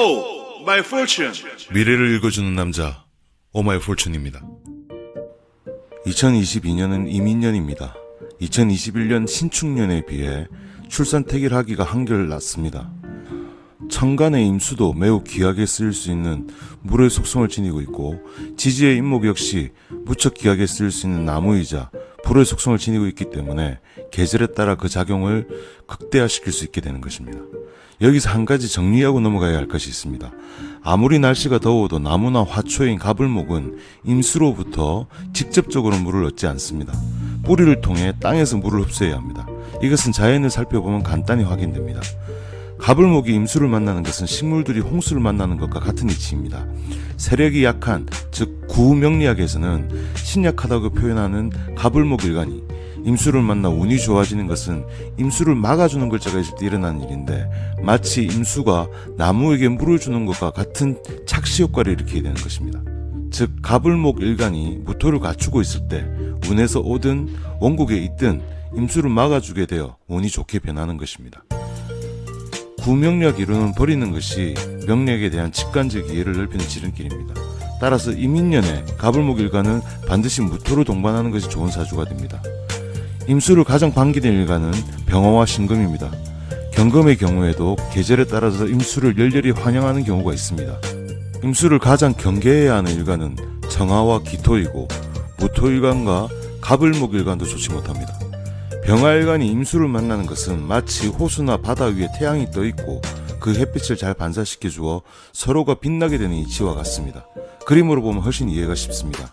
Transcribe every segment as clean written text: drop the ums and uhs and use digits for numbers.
Oh, my fortune. 미래를 읽어주는 남자 오마이 폴춘입니다. 2022년은 이민년입니다. 2021년 신축년에 비해 출산 태길하기가 한결 낮습니다. 천간의 임수도 매우 귀하게 쓰일 수 있는 물의 속성을 지니고 있고, 지지의 임목 역시 무척 귀하게 쓰일 수 있는 나무이자 불의 속성을 지니고 있기 때문에 계절에 따라 그 작용을 극대화시킬 수 있게 되는 것입니다. 여기서 한 가지 정리하고 넘어가야 할 것이 있습니다. 아무리 날씨가 더워도 나무나 화초인 가불목은 임수로부터 직접적으로 물을 얻지 않습니다. 뿌리를 통해 땅에서 물을 흡수해야 합니다. 이것은 자연을 살펴보면 간단히 확인됩니다. 가불목이 임수를 만나는 것은 식물들이 홍수를 만나는 것과 같은 이치입니다. 세력이 약한, 즉 구명리학에서는 신약하다고 표현하는 가불목 일간이 임수를 만나 운이 좋아지는 것은 임수를 막아주는 글자가 있을 때 일어나는 일인데, 마치 임수가 나무에게 물을 주는 것과 같은 착시 효과를 일으키게 되는 것입니다. 즉 가불목 일간이 무토를 갖추고 있을 때 운에서 오든 원국에 있든 임수를 막아주게 되어 운이 좋게 변하는 것입니다. 구명력 이론은 버리는 것이 명력에 대한 직관적 이해를 넓히는 지름길입니다. 따라서 이민년에 가불목 일간은 반드시 무토를 동반하는 것이 좋은 사주가 됩니다. 임수를 가장 반기는 일간은 병화와 신금입니다. 경금의 경우에도 계절에 따라서 임수를 열렬히 환영하는 경우가 있습니다. 임수를 가장 경계해야 하는 일간은 정화와 기토이고, 무토일간과 가불목 일간도 좋지 못합니다. 병화일간이 임수를 만나는 것은 마치 호수나 바다 위에 태양이 떠있고 그 햇빛을 잘 반사시켜 주어 서로가 빛나게 되는 이치와 같습니다. 그림으로 보면 훨씬 이해가 쉽습니다.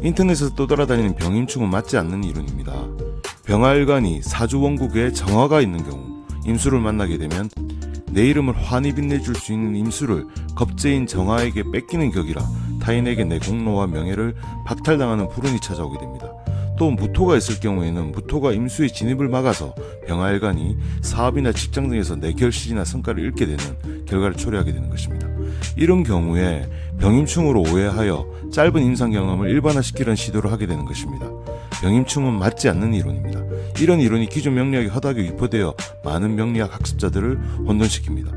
인터넷에서 떠돌아다니는 병임충은 맞지 않는 이론입니다. 병화일간이 사주원국에 정화가 있는 경우 임수를 만나게 되면 내 이름을 환히 빛내줄 수 있는 임수를 겁재인 정화에게 뺏기는 격이라 타인에게 내 공로와 명예를 박탈당하는 불운이 찾아오게 됩니다. 또 무토가 있을 경우에는 무토가 임수의 진입을 막아서 병화일간이 사업이나 직장 등에서 내 결실이나 성과를 잃게 되는 결과를 초래하게 되는 것입니다. 이런 경우에 병임충으로 오해하여 짧은 임상 경험을 일반화시키려는 시도를 하게 되는 것입니다. 병임충은 맞지 않는 이론입니다. 이런 이론이 기존 명리학에 허다하게 유포되어 많은 명리학 학습자들을 혼돈시킵니다.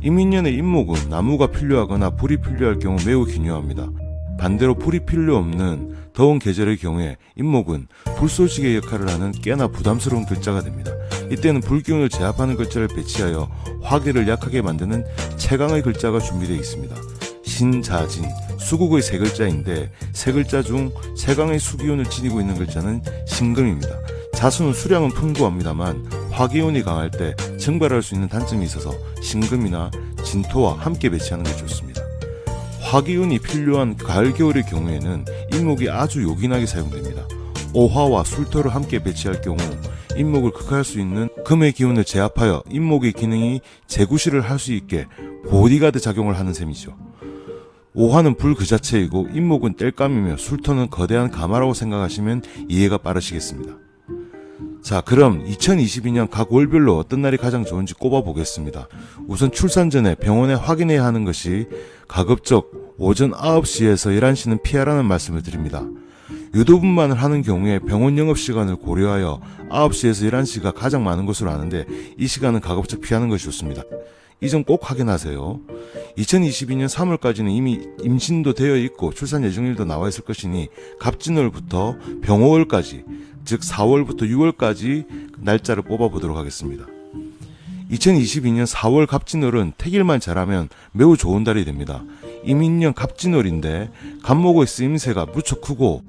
이민년의 임목은 나무가 필요하거나 불이 필요할 경우 매우 기묘합니다. 반대로 불이 필요 없는 더운 계절의 경우에 임목은 불쏘시개 역할을 하는 꽤나 부담스러운 글자가 됩니다. 이때는 불기운을 제압하는 글자를 배치하여 화기를 약하게 만드는 채강의 글자가 준비되어 있습니다. 신자진, 수국의 세 글자인데 세 글자 중 채강의 수기운을 지니고 있는 글자는 신금입니다. 자수는 수량은 풍부합니다만 화기운이 강할 때 증발할 수 있는 단점이 있어서 신금이나 진토와 함께 배치하는 게 좋습니다. 화기운이 필요한 가을 겨울의 경우에는 임목이 아주 요긴하게 사용됩니다. 오화와 술토를 함께 배치할 경우 임목을 극화할 수 있는 금의 기운을 제압하여 임목의 기능이 재구실을 할 수 있게 보디가드 작용을 하는 셈이죠. 오화는 불 그 자체이고 임목은 땔감이며 술토는 거대한 가마라고 생각하시면 이해가 빠르시겠습니다. 자, 그럼 2022년 각 월별로 어떤 날이 가장 좋은지 꼽아보겠습니다. 우선 출산 전에 병원에 확인해야 하는 것이 가급적 오전 9시에서 11시는 피하라는 말씀을 드립니다. 유도분만을 하는 경우에 병원 영업시간을 고려하여 9시에서 11시가 가장 많은 것으로 아는데 이 시간은 가급적 피하는 것이 좋습니다. 이 점 꼭 확인하세요. 2022년 3월까지는 이미 임신도 되어 있고 출산 예정일도 나와 있을 것이니 갑진월부터 병호월까지, 즉 4월부터 6월까지 날짜를 뽑아보도록 하겠습니다. 2022년 4월 갑진월은 태길만 잘하면 매우 좋은 달이 됩니다. 이민년 갑진월인데 갑목의 쓰임새가 무척 크고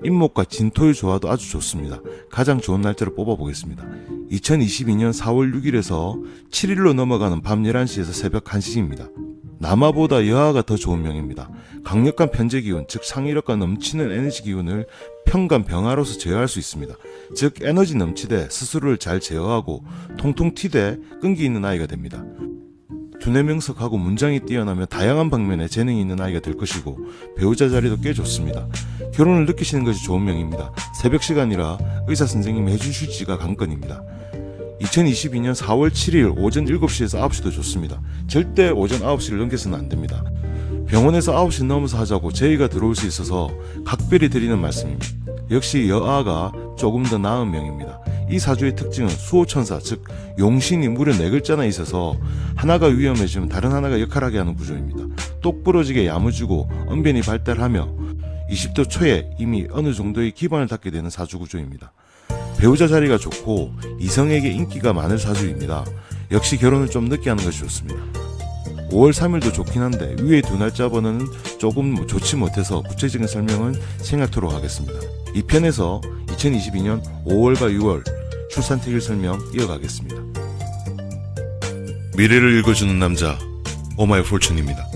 임목과 진토의 조화도 아주 좋습니다. 가장 좋은 날짜를 뽑아보겠습니다. 2022년 4월 6일에서 7일로 넘어가는 밤 11시에서 새벽 1시입니다. 남아보다 여아가 더 좋은 명입니다. 강력한 편재 기운, 즉 상의력과 넘치는 에너지 기운을 평간 병화로서 제어할 수 있습니다. 즉 에너지 넘치되 스스로를 잘 제어하고 통통 튀되 끈기 있는 아이가 됩니다. 두뇌 명석하고 문장이 뛰어나며 다양한 방면에 재능이 있는 아이가 될 것이고 배우자 자리도 꽤 좋습니다. 결혼을 느끼시는 것이 좋은 명입니다. 새벽 시간이라 의사 선생님이 해주실지가 관건입니다. 2022년 4월 7일 오전 7시에서 9시도 좋습니다. 절대 오전 9시를 넘겨서는 안됩니다. 병원에서 9시 넘어서 하자고 제의가 들어올 수 있어서 각별히 드리는 말씀입니다. 역시 여아가 조금 더 나은 명입니다. 이 사주의 특징은 수호천사, 즉 용신이 무려 4글자나 있어서 하나가 위험해지면 다른 하나가 역할하게 하는 구조입니다. 똑부러지게 야무지고 언변이 발달하며 20대 초에 이미 어느 정도의 기반을 닦게 되는 사주 구조입니다. 배우자 자리가 좋고 이성에게 인기가 많은 사주입니다. 역시 결혼을 좀 늦게 하는 것이 좋습니다. 5월 3일도 좋긴 한데 위에 두 날짜 번호는 조금 좋지 못해서 구체적인 설명은 생략토록 하겠습니다. 이 편에서 2022년 5월과 6월 출산택일 설명 이어가겠습니다. 미래를 읽어주는 남자 오마이 폴춘입니다.